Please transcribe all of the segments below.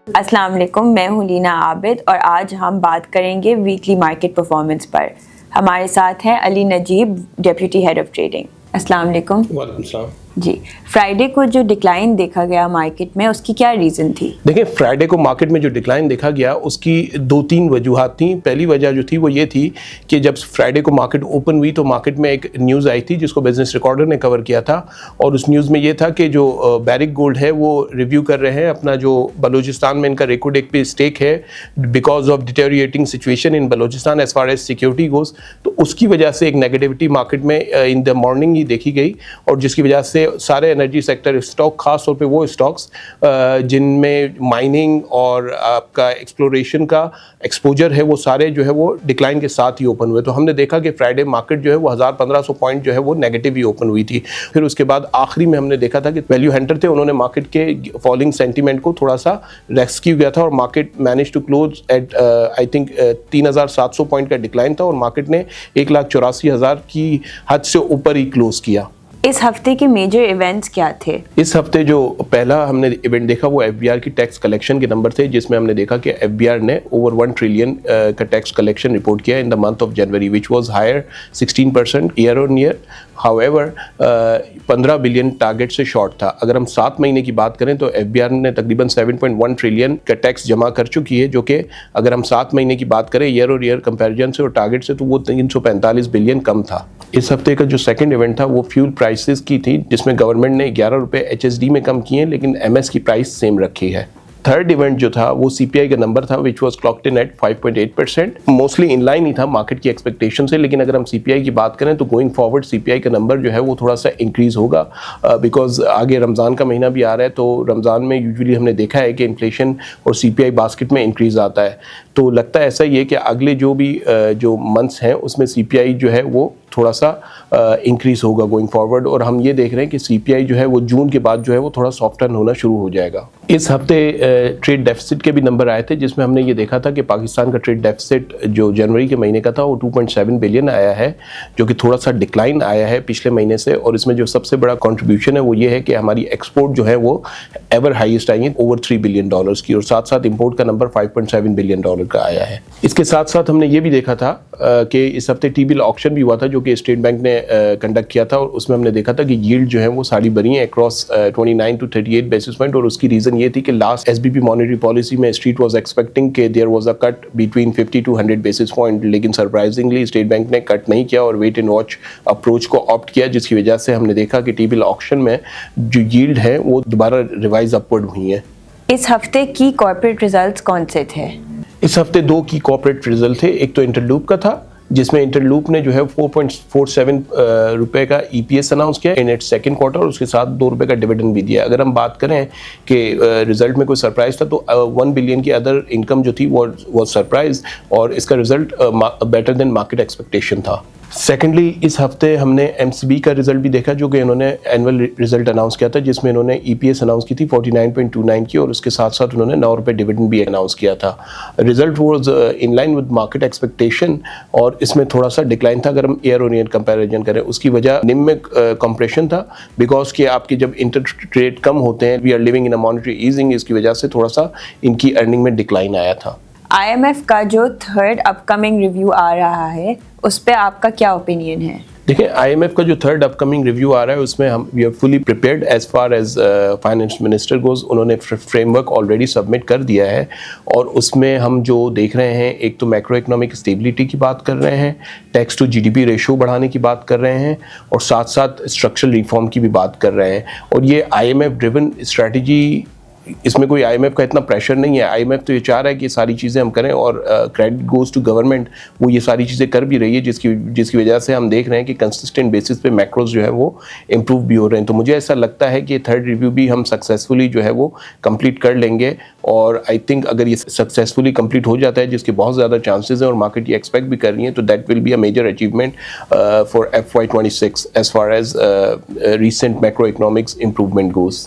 अस्सलाम वालेकुम, मैं हूँ लीना आबिद और आज हम बात करेंगे वीकली मार्केट परफॉर्मेंस पर। हमारे साथ हैं Ali Najeeb, deputy head of trading. अस्सलाम वालेकुम। वालेकुम सलाम। जी, फ्राइडे को जो डिक्लाइन देखा गया मार्केट में, उसकी क्या रीज़न थी? देखिए, फ्राइडे को मार्केट में जो डिक्लाइन देखा गया उसकी दो तीन वजूहात थी। पहली वजह जो थी वो ये थी कि जब फ्राइडे को मार्केट ओपन हुई तो मार्केट में एक न्यूज़ आई थी जिसको बिजनेस रिकॉर्डर ने कवर किया था, और उस न्यूज़ में ये था कि जो बैरिक गोल्ड है वो रिव्यू कर रहे हैं अपना जो बलूचिस्तान में इनका रेकोर्ड एक पे स्टेक है because of deteriorating situation in Balochistan as far as security goes. तो उसकी वजह से एक नेगेटिविटी मार्केट में इन द मॉर्निंग ही देखी गई, और जिसकी वजह से सारे एनर्जी सेक्टर स्टॉक, खास तौर पे वो स्टॉक्स जिनमें माइनिंग और आपका एक्सप्लोरेशन का एक्सपोजर है, वो सारे जो है वो डिक्लाइन के साथ ही ओपन हुए। तो हमने देखा कि फ्राइडे मार्केट जो है वो 1500 पॉइंट जो है वो नेगेटिव ही ओपन हुई थी। फिर उसके बाद आखिरी में हमने देखा था कि वैल्यू हंटर थे, उन्होंने मार्केट के फॉलिंग सेंटीमेंट को थोड़ा सा रेस्क्यू किया था और market manage to close at I think 3700 point का डिक्लाइन था और मार्केट ने 1,84,000 की हद से ऊपर ही क्लोज किया। इस हफ्ते के मेजर इवेंट्स क्या थे? इस हफ्ते जो पहला हमने इवेंट देखा वो एफबीआर की टैक्स कलेक्शन के नंबर थे, जिसमें हमने देखा कि एफबीआर ने ओवर 1 ट्रिलियन का टैक्स कलेक्शन रिपोर्ट किया in the month of January, which was higher 16% year on year. However 15 billion target से शॉर्ट था। अगर हम 7 महीने की बात करें तो एफबीआर ने तकरीबन 7.1 ट्रिलियन का टैक्स जमा कर चुकी है, जो कि अगर हम 7 महीने की बात करें ईयर और ईयर कंपैरिजन से और टारगेट से, तो वो 345 बिलियन कम था। इस हफ्ते का जो सेकंड इवेंट था वो फ्यूल प्राइसेस की थी, जिसमें गवर्नमेंट ने 11 रुपये एचएसडी में कम किए, लेकिन एमएस की प्राइस सेम रखी है। थर्ड इवेंट जो था वो सीपीआई का नंबर था, which was clocked in at 5.8%, mostly inline ही था मार्केट की एक्सपेक्टेशन से। लेकिन अगर हम सीपीआई की बात करें तो गोइंग फॉरवर्ड सीपीआई का नंबर जो है वो थोड़ा सा इंक्रीज होगा, बिकॉज आगे रमज़ान का महीना भी आ रहा है। तो रमज़ान में यूजुअली हमने देखा है कि इन्फ्लेशन और सीपीआई बास्केट में इंक्रीज आता है, तो लगता है ऐसा ही है कि अगले जो भी जो मंथ्स हैं उसमें सीपीआई जो है वो थोड़ा सा इंक्रीज होगा गोइंग फॉरवर्ड, और हम ये देख रहे हैं कि सीपीआई जो है वो जून के बाद जो है वो थोड़ा सॉफ्टन होना शुरू हो जाएगा। इस हफ्ते ट्रेड डेफिसिट के भी नंबर आए थे, जिसमें हमने ये देखा था कि पाकिस्तान का ट्रेड डेफिसिट जो जनवरी के महीने का था वो 2.7 बिलियन आया है, जो कि थोड़ा सा डिक्लाइन आया है पिछले महीने से। और इसमें जो सबसे बड़ा कंट्रीब्यूशन है वो ये है कि हमारी एक्सपोर्ट जो है वो एवर हाईएस्ट आई है ओवर $3 बिलियन की, और साथ साथ इंपोर्ट का नंबर $5.7 बिलियन का आया है। इसके साथ साथ हमने ये भी देखा था कि इस हफ्ते टी बिल ऑक्शन भी हुआ था, जो कि स्टेट बैंक ने कंडक्ट किया था, और उसमें हमने देखा था कि यील्ड जो है वो सारी बनी है अक्रॉस 29 to 38 बेसिस पॉइंट। और उसकी रीज़न ये थी कि लास्ट एसबीपी मॉनेटरी पॉलिसी में स्ट्रीट वाज एक्सपेक्टिंग कि there was a cut between 50 to 100 basis point, लेकिन सरप्राइजिंगली स्टेट बैंक ने कट नहीं किया और वेट एंड वॉच अप्रोच को ऑप्ट किया, जिसकी वजह से हमने देखा कि टी बिल ऑक्शन में जो यील्ड है वो दोबारा रिवाइज अपवर्ड हुई है। इस हफ्ते की कॉर्पोरेट रिजल्ट्स कौन से थे? इस हफ्ते 2 की कॉर्पोरेट रिजल्ट थे। एक तो इंटरलूप का था, जिसमें इंटरलूप ने जो है 4.47 रुपए का ईपीएस अनाउंस किया इन इट्स सेकंड क्वार्टर, और उसके साथ 2 रुपए का डिविडेंड भी दिया। अगर हम बात करें कि रिजल्ट में कोई सरप्राइज था तो 1 बिलियन की अदर इनकम जो थी वो सरप्राइज, और इसका result better than market expectation था। सेकेंडली, इस हफ्ते हमने एमसीबी का रिजल्ट भी देखा, जो कि इन्होंने एनुअल रिजल्ट अनाउंस किया था, जिसमें इन्होंने ईपीएस अनाउंस की थी 49.29 की, और उसके साथ साथ उन्होंने 9 रुपये डिविडेंड भी अनाउंस किया था। Result was in line with market expectation, और इसमें थोड़ा सा डिक्लाइन था अगर हम ईयर ऑन ईयर कंपैरिजन करें। उसकी वजह निम में कंप्रेशन था, बिकॉज कि आपके जब इंटरेस्ट रेट कम होते हैं, we are living in a monetary easing, इसकी वजह से थोड़ा सा इनकी अर्निंग में डिक्लाइन आया था। आईएमएफ का जो थर्ड अपकमिंग रिव्यू आ रहा है उस पे आपका क्या ओपिनियन है? देखिए, आईएमएफ का जो थर्ड अपकमिंग रिव्यू आ रहा है उसमें हम we are fully prepared as far as finance minister goes. उन्होंने फ्रेमवर्क ऑलरेडी सबमिट कर दिया है, और उसमें हम जो देख रहे हैं, एक तो मैक्रो इकोनॉमिक स्टेबिलिटी की बात कर रहे हैं, टैक्स टू जीडीपी रेशो बढ़ाने की बात कर रहे हैं, और साथ साथ स्ट्रक्चरल रिफॉर्म की भी बात कर रहे हैं। और ये आईएमएफ ड्रिवन स्ट्रैटेजी, इसमें कोई आईएमएफ का इतना प्रेशर नहीं है। आईएमएफ तो ये चाह रहा है कि सारी चीज़ें हम करें, और क्रेडिट गोज टू गवर्नमेंट, वो ये सारी चीज़ें कर भी रही है, जिसकी वजह से हम देख रहे हैं कि कंसिस्टेंट बेसिस पे मैक्रोज जो है वो इम्प्रूव भी हो रहे हैं। तो मुझे ऐसा लगता है कि थर्ड रिव्यू भी हम सक्सेसफुली जो है वो कंप्लीट कर लेंगे, और आई थिंक अगर ये सक्सेसफुली कंप्लीट हो जाता है, जिसके बहुत ज़्यादा चांसेस हैं और मार्केट ये एक्सपेक्ट भी कर रही है, तो that will be a major achievement for FY26 as far as recent macro economics improvement goes.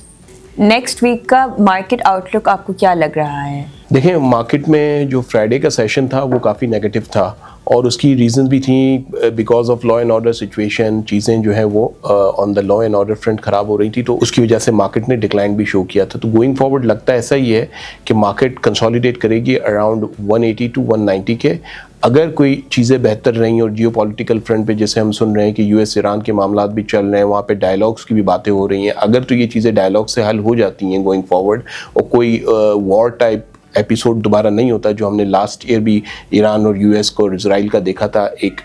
Next week का मार्केट आउटलुक आपको क्या लग रहा है? देखिए, मार्केट में जो फ्राइडे का सेशन था वो काफ़ी नेगेटिव था, और उसकी रीजंस भी थी because of law and order situation, चीज़ें जो है वो on the law and order front ख़राब हो रही थी, तो उसकी वजह से मार्केट ने डिक्लाइन भी शो किया था। तो गोइंग फॉरवर्ड लगता है ऐसा ही है कि मार्केट कंसोलिडेट करेगी अराउंड 180 टू 190 के। अगर कोई चीज़ें बेहतर रहीं और जियो पॉलिटिकल फ्रंट पे जैसे हम सुन रहे हैं कि यूएस ईरान के मामला भी चल रहे हैं, वहाँ पे डायलॉग्स की भी बातें हो रही हैं, अगर तो ये चीज़ें डायलॉग से हल हो जाती हैं गोइंग फॉरवर्ड और कोई वॉर टाइप एपिसोड दोबारा नहीं होता जो हमने लास्ट ईयर भी ईरान और यूएस को और इजराइल का देखा था, एक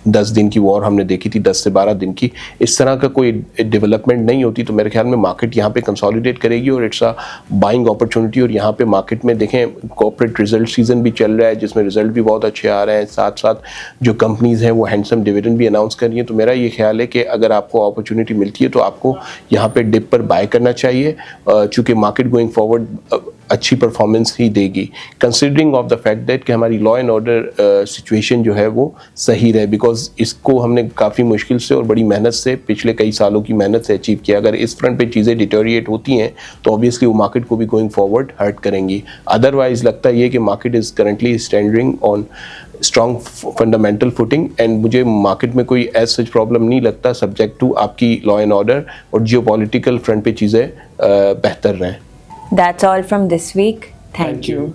10 दिन की वॉर हमने देखी थी, 10 से 12 दिन की, इस तरह का कोई डेवलपमेंट नहीं होती, तो मेरे ख्याल में मार्केट यहाँ पे कंसोलिडेट करेगी और इट्स अ बाइंग अपॉर्चुनिटी। और यहाँ पे मार्केट में देखें कॉर्पोरेट रिजल्ट सीजन भी चल रहा है जिसमें रिजल्ट भी बहुत अच्छे आ रहे हैं, साथ साथ जो कंपनीज़ हैं वो हैंडसम डिविडेंड भी अनाउंस कर रही हैं। तो मेरा ये ख्याल है कि अगर आपको अपॉर्चुनिटी मिलती है तो आपको यहाँ पे डिप पर बाय करना चाहिए, चूँकि मार्केट गोइंग फॉरवर्ड अच्छी परफॉर्मेंस ही देगी, considering of the fact that कि हमारी लॉ एंड ऑर्डर सिचुएशन जो है वो सही रहे, बिकॉज इसको हमने काफ़ी मुश्किल से और बड़ी मेहनत से पिछले कई सालों की मेहनत से अचीव किया। अगर इस फ्रंट पे चीज़ें डिटोरिएट होती हैं तो ऑब्वियसली वो मार्केट को भी गोइंग फॉरवर्ड हर्ट करेंगी। अदरवाइज लगता है ये कि market is currently standing on strong fundamental footing and मुझे मार्केट में कोई एज सच प्रॉब्लम नहीं लगता, सब्जेक्ट टू आपकी लॉ एंड ऑर्डर और जियो पॉलिटिकल फ्रंट पे चीज़ें बेहतर रहें। That's all from this week. Thank you.